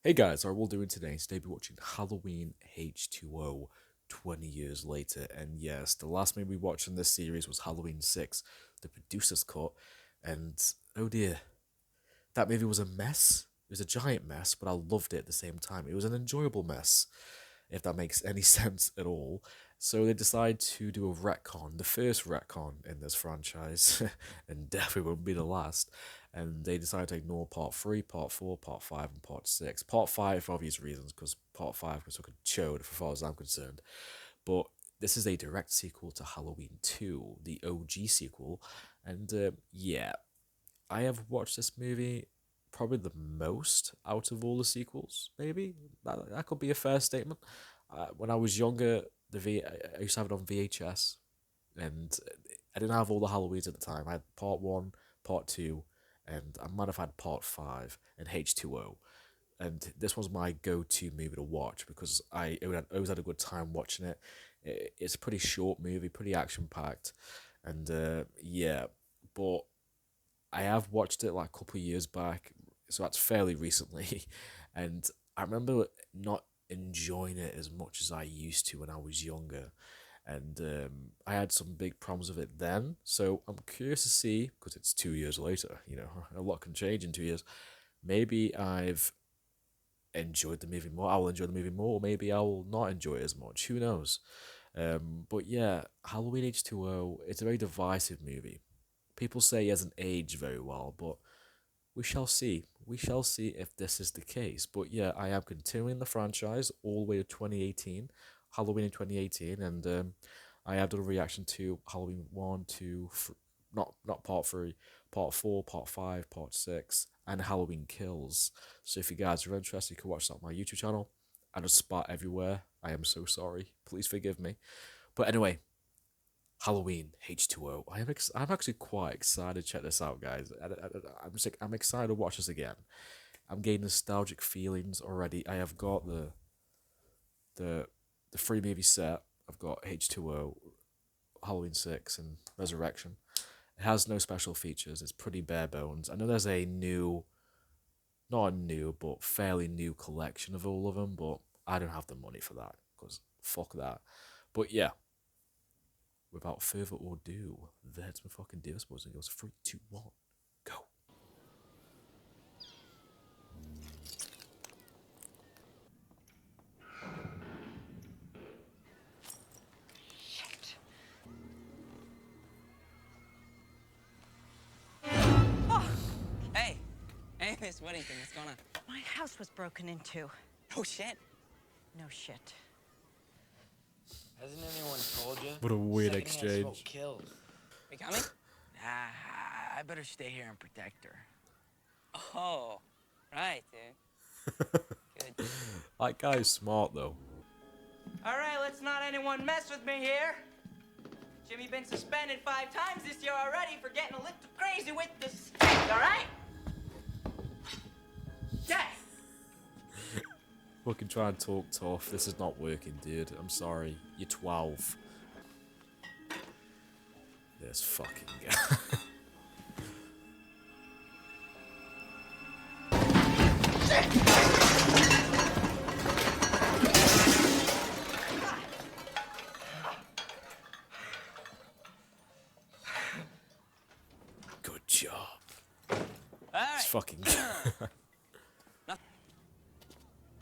Hey guys, how are we doing today? Today we're watching Halloween H20 20 years later. And yes, the last movie we watched in this series was Halloween 6, the producer's cut. And oh dear, that movie was a mess. It was a giant mess, but I loved it at the same time. It was an enjoyable mess, if that makes any sense at all. So they decided to do a retcon, the first retcon in this franchise, and definitely won't be the last. And they decided to ignore part 3, part 4, part 5, and part 6. Part 5 for obvious reasons, because part 5 was fucking chode, as far as I'm concerned. But this is a direct sequel to Halloween 2, the OG sequel. And yeah, I have watched this movie probably the most out of all the sequels. Maybe that could be a fair statement. When I was younger, I used to have it on VHS, and I didn't have all the Halloweens at the time. I had part one, part two, and I might have had part five and H2O. And this was my go-to movie to watch because I always had a good time watching it. It's a pretty short movie, pretty action-packed, and yeah, but I have watched it like a couple of years back, so that's fairly recently, and I remember not enjoying it as much as I used to when I was younger, and I had some big problems with it then. So I'm curious to see, because it's 2 years later, a lot can change in 2 years. Maybe I've enjoyed the movie more. I will enjoy the movie more, or maybe I will not enjoy it as much. Who knows? But yeah, Halloween H2O. It's a very divisive movie. People say he hasn't aged very well, but we shall see. We shall see if this is the case. But yeah, I am continuing the franchise all the way to 2018, Halloween in 2018, and I have done a reaction to Halloween 1, 2, not part 3, part 4, part 5, part 6, and Halloween Kills. So if you guys are interested, you can watch that on my YouTube channel. I just spot everywhere. I am so sorry. Please forgive me. But anyway, Halloween H2O. I'm actually quite excited to check this out, guys. I'm excited to watch this again. I'm getting nostalgic feelings already. I have got the the free movie set. I've got H2O, Halloween 6, and Resurrection. It has no special features. It's pretty bare bones. I know there's a new, not a new, but fairly new collection of all of them, but I don't have the money for that because fuck that. But yeah, without further ado, let's fucking do this, boys and girls. 3, 2, 1, go. Shit. Oh, Hey, Miss Whittington, what's going on? my house was broken into. Oh shit. No shit. Hasn't anyone told you? What a weird Secondhand exchange. smoke kills. We coming? Nah, I better stay here and protect her. Oh, right, dude. Good. That guy's smart though. All right, let's not anyone mess with me here. Jimmy been suspended 5 times this year already for getting a little crazy with the stick, all right? Yeah. Fucking try and talk tough. This is not working, dude. I'm sorry. You're 12. This fucking guy. Good job. All This right. fucking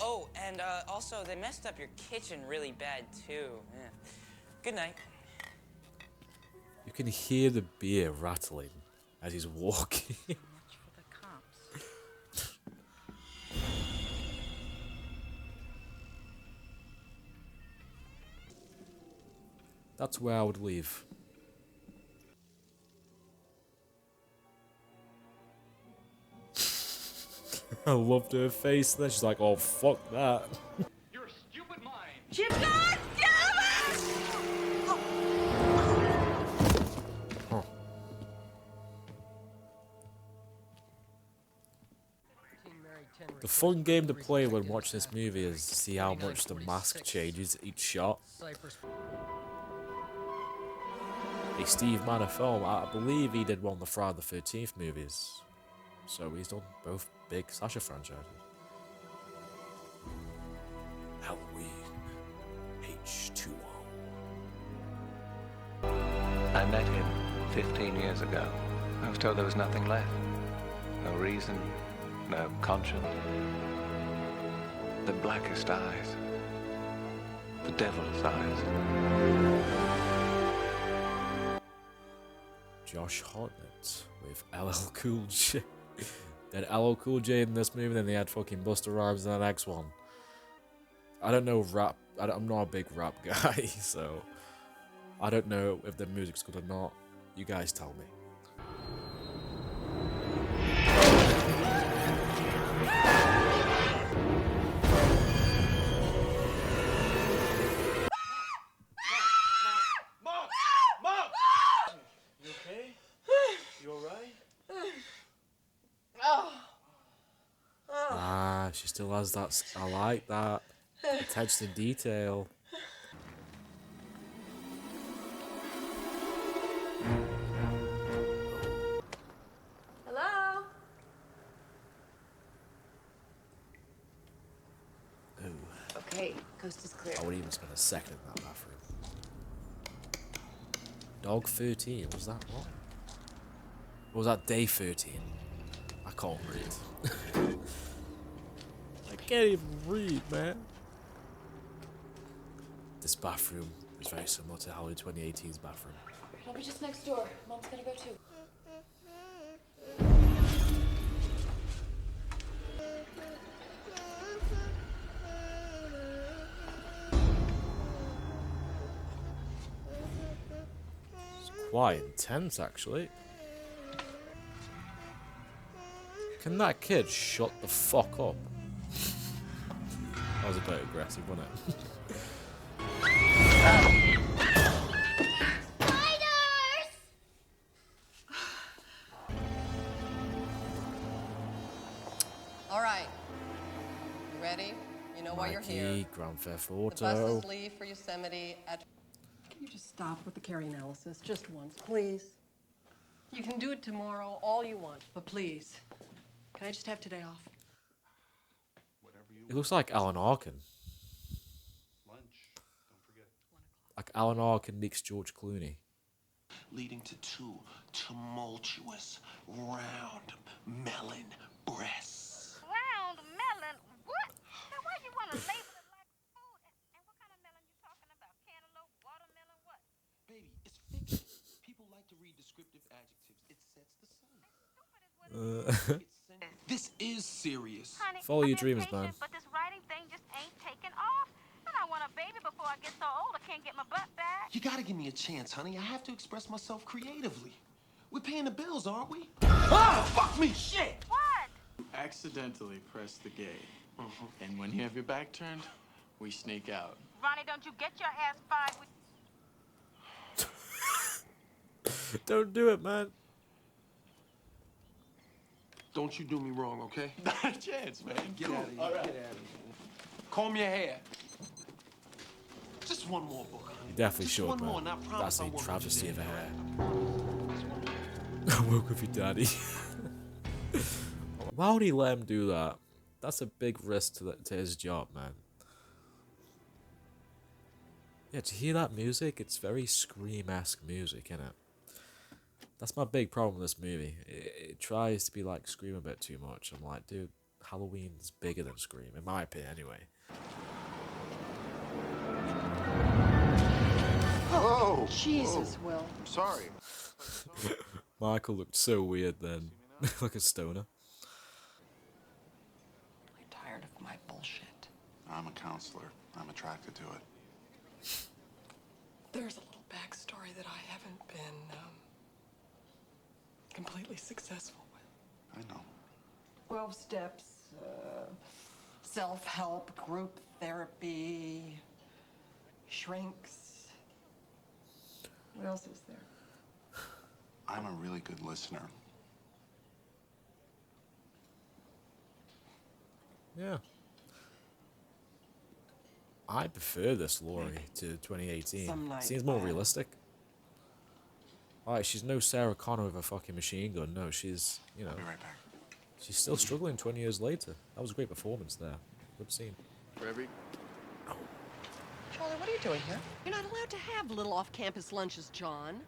Oh, and also they messed up your kitchen really bad too. Yeah. Good night. You can hear the beer rattling as he's walking. Much for the cops. That's where I would leave. I loved her face there. She's like, oh, fuck that. Your stupid mind. Jim, God damn it! Huh. The fun game to play when watching this movie is to see how much the mask changes each shot. A Steve Manor film. I believe he did one of the Friday the 13th movies. So he's done both big slasher franchises. Halloween H20. I met him 15 years ago. I was told there was nothing left. No reason, no conscience. The blackest eyes. The devil's eyes. Josh Hartnett with LL Cool J. They had LL Cool J in this movie, then they had fucking Busta Rhymes in the next one. I don't know rap. I'm not a big rap guy, so I don't know if the music's good or not. You guys tell me. Ah, she still has that. I like that. Attention to detail. Hello? Ooh, Okay, coast is clear. I wouldn't even spend a second in that bathroom. Dog 13, was that what? Or was that day 13? I can't read. I can't even read, man. This bathroom is very similar to Halloween 2018's bathroom. I'll be just next door. Mom's gonna go too. It's quite intense, actually. Can that kid shut the fuck up? That was a bit aggressive, wasn't it? All right. You ready? You know why you're here. Mikey, Grand Theft The Auto. buses leave for Yosemite at... Can you just stop with the carry analysis just once, please? You can do it tomorrow, all you want, but please, can I just have today off? It looks like Alan Arkin. Like Alan Arkin meets George Clooney. Leading to two tumultuous, round melon breasts. Round melon? What? Now, why you want to label it like food? And what kind of melon you talking about? Cantaloupe, watermelon, what? Baby, it's fiction. People like to read descriptive adjectives. It sets the scene. This is serious. Honey, Follow your I've been dreams, man. patient, but this writing thing just ain't taking off. And I want a baby before I get so old I can't get my butt back. You gotta give me a chance, honey. I have to express myself creatively. We're paying the bills, aren't we? Ah, fuck me, shit! What? Accidentally press the gate. And when you have your back turned, we sneak out. Ronnie, don't you get your ass fired with... Don't do it, man. Don't you do me wrong, okay? Not a chance, man. Get out of here. All right. Get out of here. Comb your hair. Just one more book, honey. You definitely Just should, one more, man. and I promise That's a I won't let travesty you of a down. hair. I woke with your daddy. Why would he let him do that? That's a big risk to his job, man. Yeah, to hear that music, it's very Scream-esque music, innit? That's my big problem with this movie. It tries to be like Scream a bit too much. I'm like, dude, Halloween's bigger than Scream, in my opinion, anyway. Oh! Jesus, Will. I'm sorry. Michael looked so weird then. Like a stoner. I'm tired of my bullshit. I'm a counselor. I'm attracted to it. There's a little backstory that I haven't been completely successful with. I know. 12 steps, self-help, group therapy, shrinks. What else is there? I'm a really good listener. Yeah. I prefer this Laurie to 2018. Some night Seems more I'll- realistic. Alright, she's no Sarah Connor with a fucking machine gun. No, she's, you know, I'll be right back. she's still struggling 20 years later. That was a great performance there. Good scene. For every Charlie, what are you doing here? You're not allowed to have little off-campus lunches, John.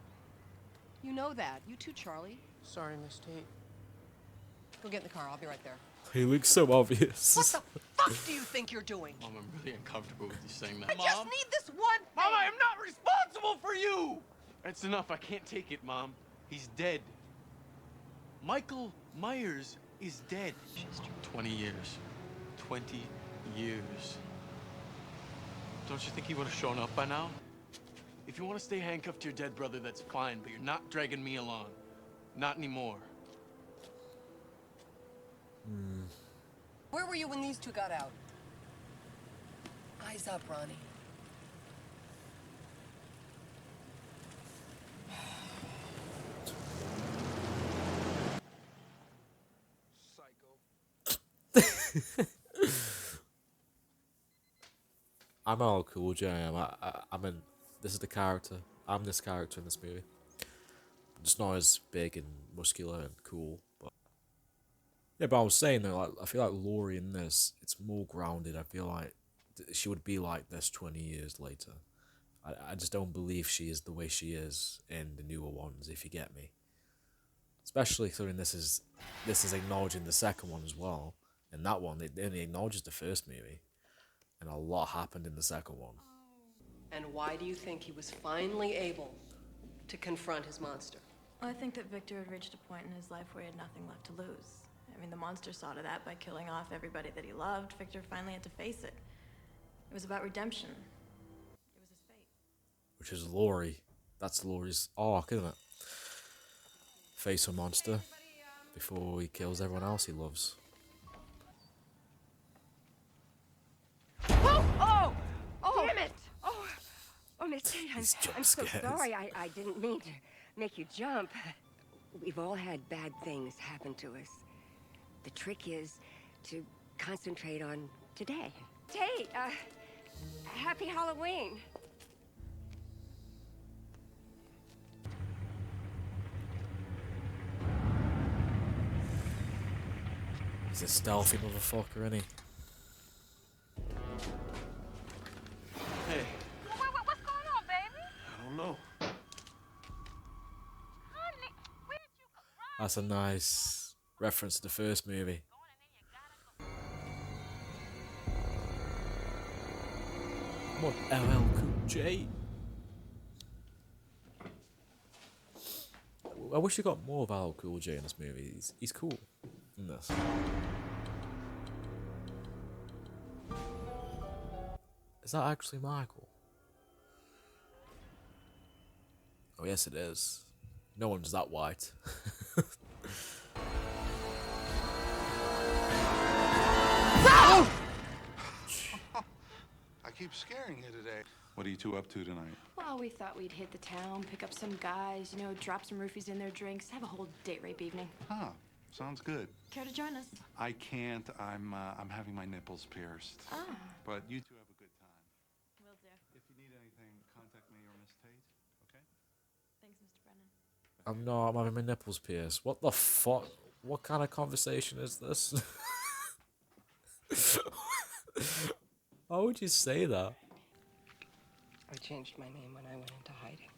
You know that. You too, Charlie. Sorry, Miss Tate. Go get in the car. I'll be right there. He looks so obvious. What the fuck do you think you're doing? Mom, I'm really uncomfortable with you saying that. I just need this one thing. Mom, I am not responsible for you! That's enough. I can't take it, Mom. He's dead. Michael Myers is dead. 20 years. 20 years. Don't you think he would have shown up by now? If you want to stay handcuffed to your dead brother, that's fine, but you're not dragging me along. Not anymore. Where were you when these two got out? Eyes up, Ronnie. I'm all cool, J. I'm in. This is the character. I'm this character in this movie. Just not as big and muscular and cool, but yeah. But I was saying though, like, I feel like Laurie in this, it's more grounded. I feel like she would be like this 20 years later. I just don't believe she is the way she is in the newer ones. If you get me, especially considering this is acknowledging the second one as well, and that one it only acknowledges the first movie. And a lot happened in the second one. And why do you think he was finally able to confront his monster? Well, I think that Victor had reached a point in his life where he had nothing left to lose. I mean, the monster saw to that by killing off everybody that he loved. Victor finally had to face it. It was about redemption. It was his fate. Which is Laurie. That's Laurie's arc, isn't it? Face a monster before he kills everyone else he loves. Oh, damn it! Oh, Miss Tate, These jump I'm so scares. sorry. I didn't mean to make you jump. We've all had bad things happen to us. The trick is to concentrate on today. Tate, happy Halloween. He's a stealthy motherfucker, isn't he? Hey, What's going on, baby? I don't know. Honey, where did you go? That's a nice reference to the first movie. Come on, LL Cool J. I wish you got more of LL Cool J in this movie. He's cool in this. Is that actually Michael? Oh yes, it is. No one's that white. I keep scaring you today. What are you two up to tonight? Well, we thought we'd hit the town, pick up some guys, you know, drop some roofies in their drinks, have a whole date rape evening. Huh, sounds good. Care to join us? I can't. I'm having my nipples pierced. Ah. But you two have a good time. Will do. If you need anything, contact me or Miss Tate, okay? Thanks, Mr. Brennan. I'm having my nipples pierced. What the fuck? What kind of conversation is this? Why would you say that? I changed my name when I went into hiding.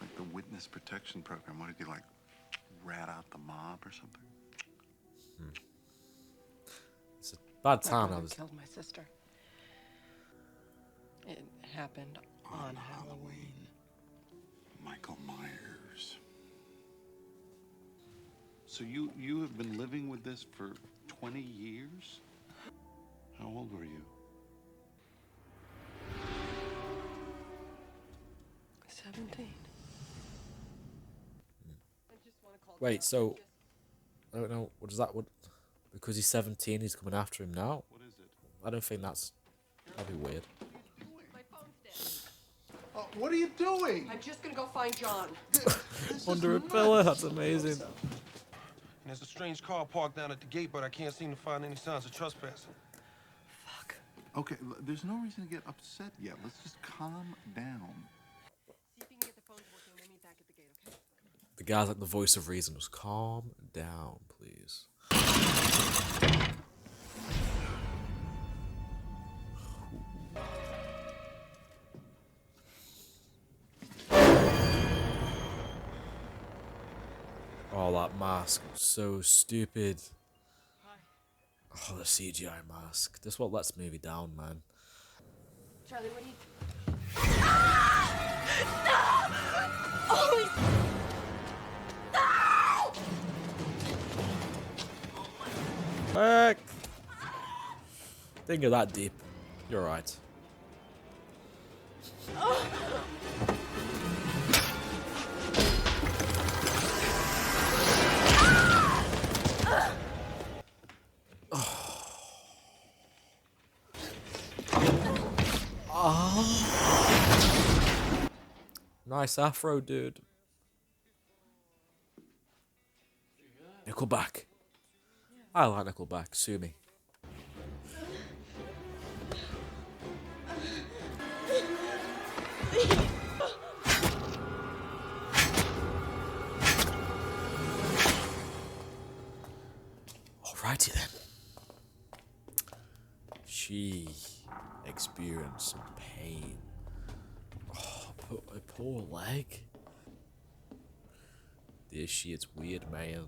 Like the witness protection program. What did you like, rat out the mob or something? It's a bad My time. brother killed my sister. It happened on Halloween. Michael Myers. So you have been living with this for 20 years? How old were you? 17. Wait, so I don't know. What does that? What? Because he's 17, he's coming after him now. What is it? I don't think that'd be weird. What are you doing? I'm just gonna go find John. Under a pillar. That's amazing. And there's a strange car parked down at the gate, but I can't seem to find any signs of trespassing. Fuck. Okay, there's no reason to get upset yet. Let's just calm down. See if you can get the phones working. We'll meet back at the gate, okay? The guy's like the voice of reason. Just calm down, please. Oh, that mask. So stupid. Oh, the CGI mask. This is what lets the movie down, man. Charlie, what do you... Heck! Didn't go that deep. You're right. Nice afro, dude. Nickelback. I like Nickelback. Sue me. Alrighty then. She experienced some pain. Oh, a poor leg. This shit's weird, man.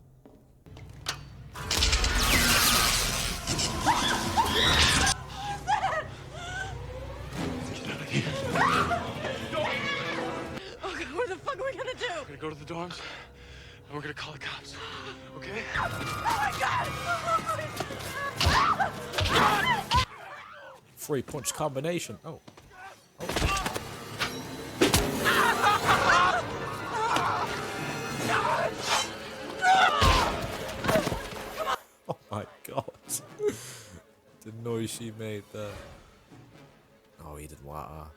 Okay, what the fuck are we gonna do? We're gonna go to the dorms, and we're gonna call the cops. Okay? Oh my god! 3-punch combination. Oh. Oh my god. The noise she made there. Oh, he didn't want her.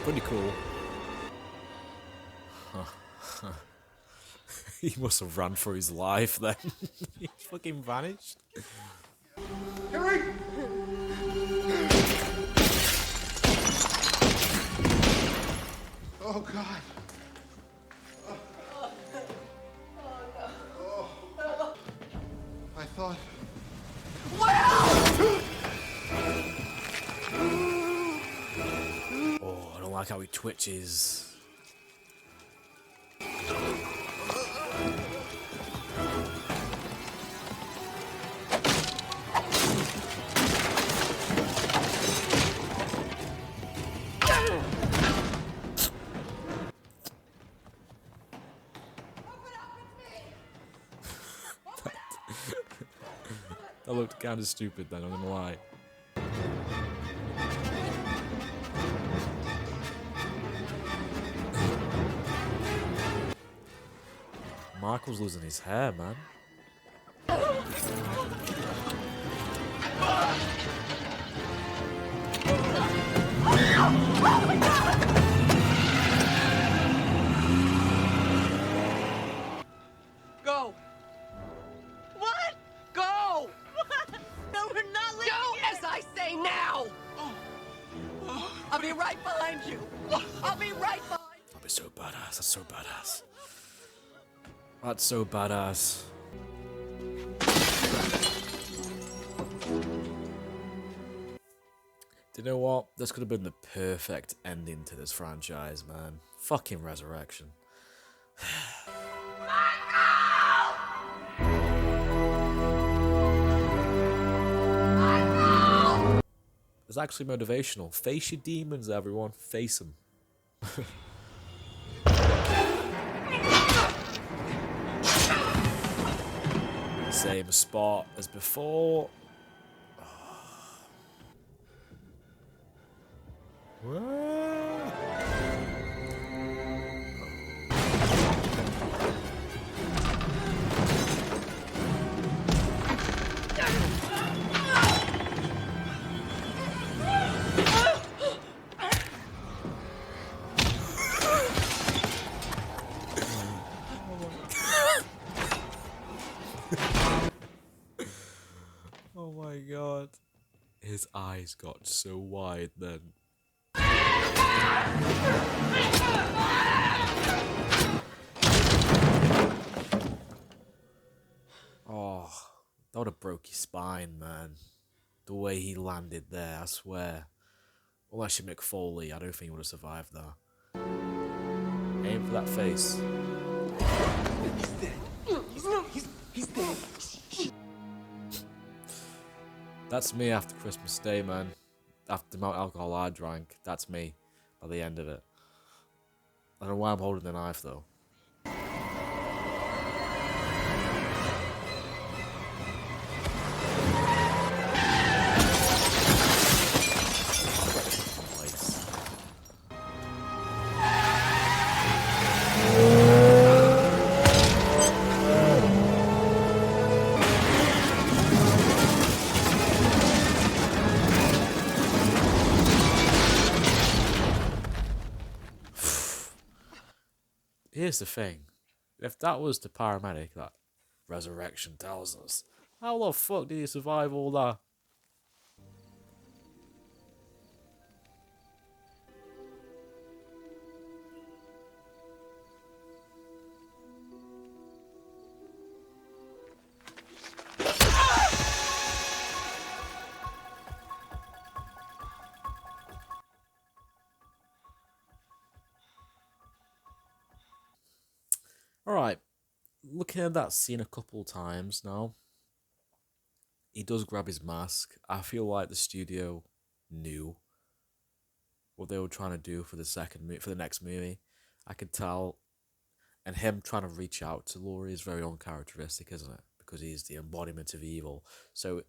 Pretty cool. He must have ran for his life then. He fucking vanished. Oh, God. I thought... Oh, I don't like how he twitches. That looked kind of stupid then, I'm gonna lie. Michael's losing his hair, man. Go! What? Go! No, we're not leaving. Go as I say now! I'll be right behind you. I'll be right behind you. That'd be so badass. That's so badass. That's so badass. Do you know what? This could have been the perfect ending to this franchise, man. Fucking resurrection. It's actually motivational. Face your demons, everyone. Face them. Same spot as before. Oh my god. His eyes got so wide then. Oh. broke your spine, man. The way he landed there, I swear. Unless you're Mick Foley, I don't think he would have survived that. Aim for that face. He's dead. That's me after Christmas Day, man. After the amount of alcohol I drank, that's me by the end of it. I don't know why I'm holding the knife, though. Here's the thing. If that was the paramedic that Resurrection tells us, how the fuck did he survive all that? Alright, looking at that scene a couple times now, he does grab his mask. I feel like the studio knew what they were trying to do for the next movie. I could tell, and him trying to reach out to Laurie is very uncharacteristic, isn't it? Because he's the embodiment of evil. So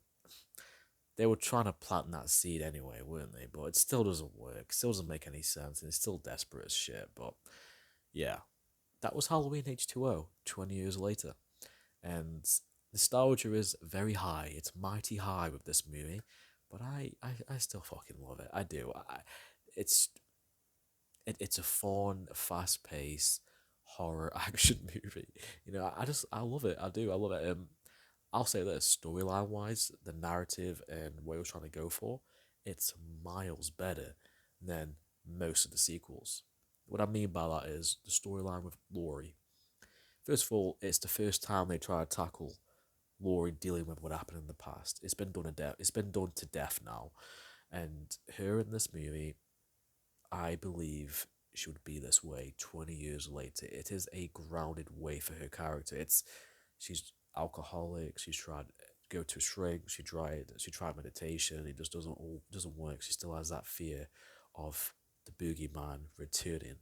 they were trying to plant that seed anyway, weren't they? But it still doesn't work. It still doesn't make any sense, and it's still desperate as shit. But yeah, that was Halloween H2O, 20 years later. And nostalgia is very high. It's mighty high with this movie. But I still fucking love it. I do. It's a fun, fast-paced horror action movie. You know, I love it. I do. I love it. I'll say this, storyline-wise, the narrative and what it was trying to go for, it's miles better than most of the sequels. What I mean by that is the storyline with Laurie. First of all, it's the first time they try to tackle Laurie dealing with what happened in the past. It's been done to death. It's been done to death now, and her in this movie, I believe she would be this way 20 years later. It is a grounded way for her character. She's alcoholic. She's tried go to a shrink. She tried meditation. It just doesn't work. She still has that fear of the boogeyman returning,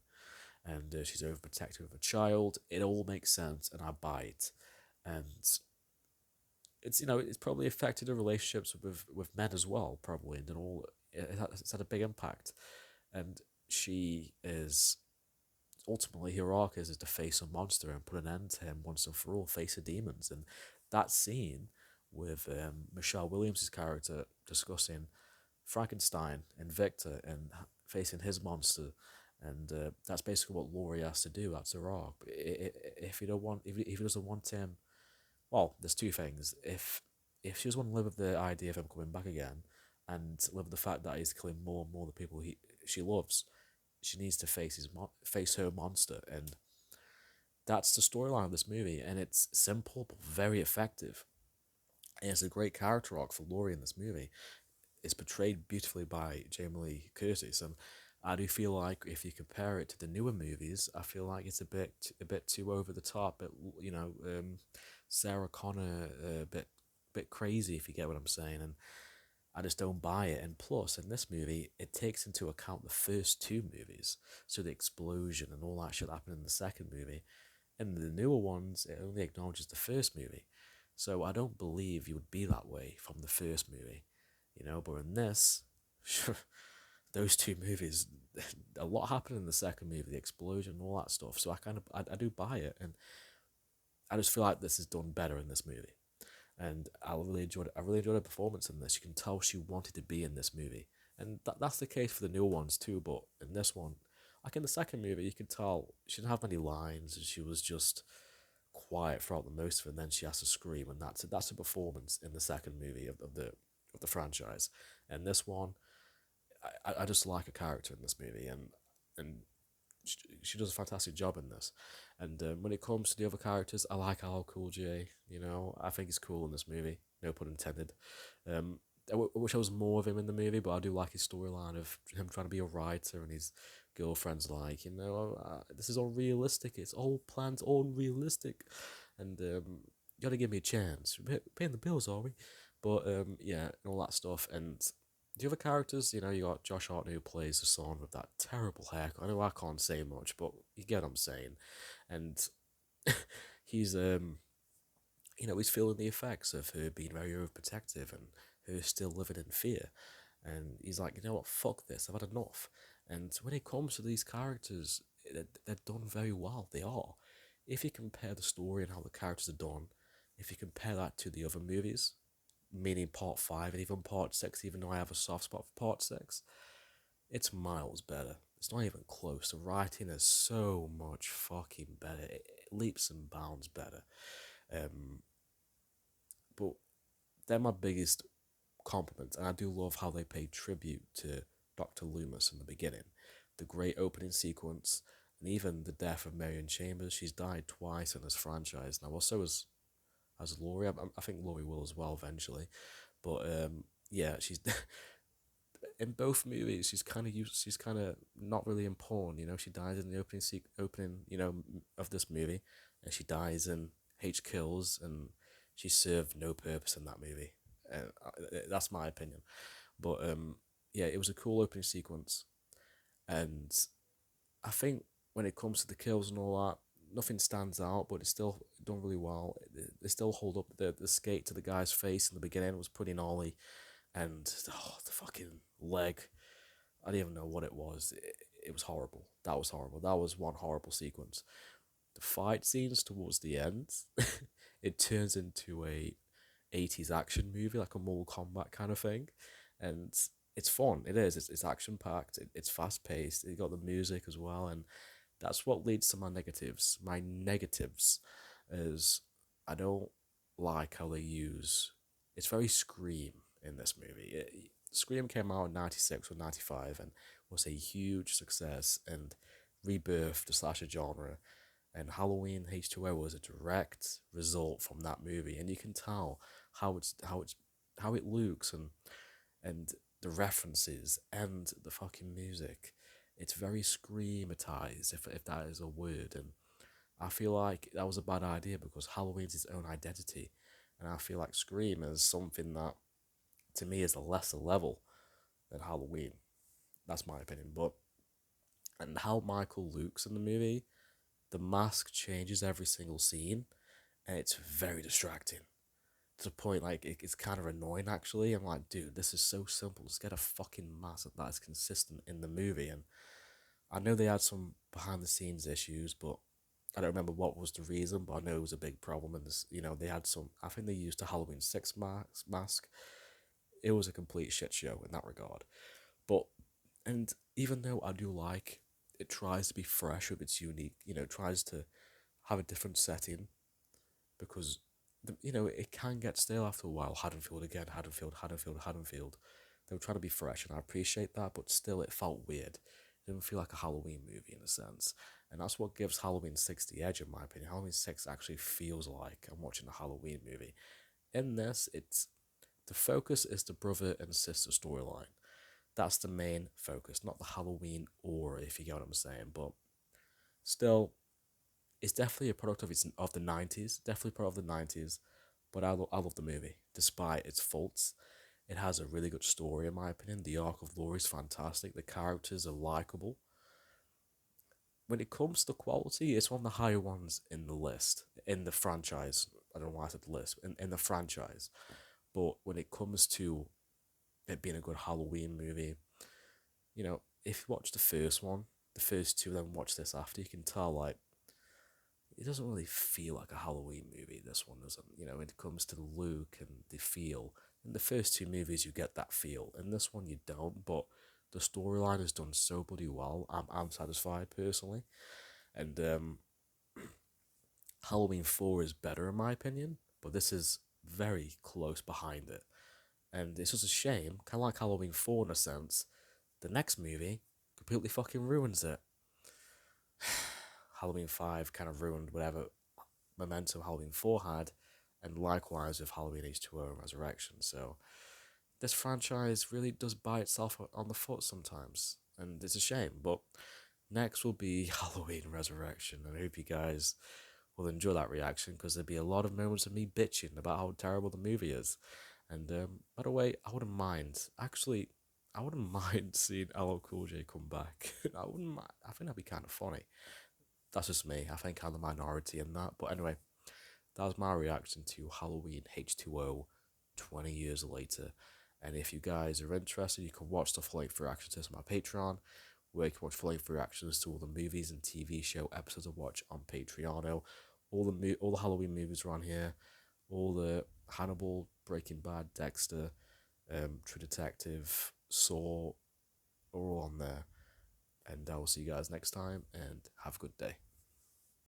and she's overprotective of a child. It all makes sense, and I buy it. And it's probably affected her relationships with men as well, probably, and it's had a big impact. And she is ultimately, her arc is to face a monster and put an end to him once and for all, face the demons. And that scene with Michelle Williams' character discussing Frankenstein and Victor and facing his monster, and that's basically what Laurie has to do. That's her arc. If he doesn't want him, well, there's two things. If she doesn't want to live with the idea of him coming back again, and live with the fact that he's killing more and more the people she loves, she needs to face her monster. And that's the storyline of this movie, and it's simple but very effective. And it's a great character arc for Laurie in this movie. It's portrayed beautifully by Jamie Lee Curtis, and I do feel like if you compare it to the newer movies, I feel like it's a bit too over the top. Sarah Connor a bit crazy, if you get what I'm saying, and I just don't buy it. And plus, in this movie, it takes into account the first two movies, so the explosion and all that shit happened in the second movie. In the newer ones, it only acknowledges the first movie, so I don't believe you would be that way from the first movie, But in this, those two movies, a lot happened in the second movie, the explosion and all that stuff. So I do buy it, and I just feel like this is done better in this movie. And I really enjoyed her performance in this. You can tell she wanted to be in this movie, and that's the case for the newer ones too. But in this one, like in the second movie, you could tell she didn't have many lines, and she was just quiet throughout the most of it. And then she has to scream, and that's a performance in the second movie of the franchise. And this one, I just like a character in this movie, and she does a fantastic job in this. And when it comes to the other characters, I like Al Cool J. You know, I think he's cool in this movie. No pun intended. I wish I was more of him in the movie, but I do like his storyline of him trying to be a writer and his girlfriend's like, this is unrealistic. It's all planned, unrealistic, and you gotta give me a chance. We're paying the bills, are we? But yeah, and all that stuff. And the other characters, you got Josh Hart who plays the son with that terrible haircut. I know I can't say much, but you get what I'm saying. And he's he's feeling the effects of her being very overprotective and her still living in fear. And he's like, you know what, fuck this, I've had enough. And when it comes to these characters, they're done very well. They are. If you compare the story and how the characters are done, if you compare that to the other movies, meaning part 5 and even part 6, even though I have a soft spot for part 6, it's miles better. It's not even close. The writing is so much fucking better. It leaps and bounds better. But they're my biggest compliments, and I do love how they paid tribute to Dr. Loomis in the beginning. The great opening sequence, and even the death of Marion Chambers. She's died twice in this franchise now. Also as Laurie, I think Laurie will as well eventually. But yeah, she's in both movies. She's kind of used. She's kind of not really important. She dies in the opening of this movie, and she dies in H Kills, and she served no purpose in that movie. That's my opinion. But yeah, it was a cool opening sequence, and I think when it comes to the kills and all that, nothing stands out, but it's still done really well. They still hold up. The skate to the guy's face in the beginning was pretty gnarly, and the fucking leg. I don't even know what it was. It was horrible. That was horrible. That was one horrible sequence. The fight scenes towards the end, it turns into a 80s action movie, like a Mortal Kombat kind of thing, and it's fun. It is. It's action packed. It's fast paced. You got the music as well, and that's what leads to my negatives. My negatives is I don't like how they use. It's very Scream in this movie. Scream came out in '96 or '95 and was a huge success and rebirthed the slasher genre. And Halloween H2O was a direct result from that movie, and you can tell how it looks and the references and the fucking music. It's very screamatized, if that is a word, and I feel like that was a bad idea because Halloween's its own identity, and I feel like Scream is something that to me is a lesser level than Halloween. That's my opinion, but and how Michael looks in the movie, the mask changes every single scene, and it's very distracting to the point like it's kind of annoying actually. I'm like, dude, this is so simple. Just get a fucking mask that is consistent in the movie. And I know they had some behind the scenes issues, but I don't remember what was the reason. But I know it was a big problem. And this, they had some. I think they used a Halloween 6 mask. It was a complete shit show in that regard. But and even though I do like it, tries to be fresh with its unique. Tries to have a different setting because it can get stale after a while. Haddonfield again, Haddonfield, Haddonfield, Haddonfield. They were trying to be fresh, and I appreciate that, but still, it felt weird. It didn't feel like a Halloween movie in a sense, and that's what gives Halloween 6 the edge, in my opinion. Halloween 6 actually feels like I'm watching a Halloween movie. In this, it's the focus is the brother and sister storyline. That's the main focus, not the Halloween aura, if you get what I'm saying. But still, it's definitely a product of the 90s, definitely part of the 90s, but I love the movie, despite its faults. It has a really good story, in my opinion. The arc of Laurie is fantastic. The characters are likable. When it comes to quality, it's one of the higher ones in the list, in the franchise. I don't know why I said the list, in the franchise. But when it comes to it being a good Halloween movie, if you watch the first one, the first two, then watch this after, you can tell, like, it doesn't really feel like a Halloween movie. This one doesn't. When it comes to the look and the feel. In the first two movies, you get that feel. In this one, you don't. But the storyline is done so bloody well. I'm satisfied personally, and Halloween 4 is better in my opinion. But this is very close behind it, and it's just a shame. Kind of like Halloween 4 in a sense. The next movie completely fucking ruins it. Halloween 5 kind of ruined whatever momentum Halloween 4 had, and likewise with Halloween H2O Resurrection. So this franchise really does bite itself on the foot sometimes, and it's a shame. But next will be Halloween Resurrection, and I hope you guys will enjoy that reaction, because there'll be a lot of moments of me bitching about how terrible the movie is. And by the way, I wouldn't mind. Actually, I wouldn't mind seeing LL Cool J come back. I wouldn't mind. I think that'd be kind of funny. That's just me. I think I'm the minority in that. But anyway, that was my reaction to Halloween H2O 20 years later. And if you guys are interested, you can watch the full length reactions to my Patreon, where you can watch full length reactions to all the movies and TV show episodes I watch on Patreon. All the Halloween movies are on here. All the Hannibal, Breaking Bad, Dexter, True Detective, Saw are all on there. And I will see you guys next time, and have a good day.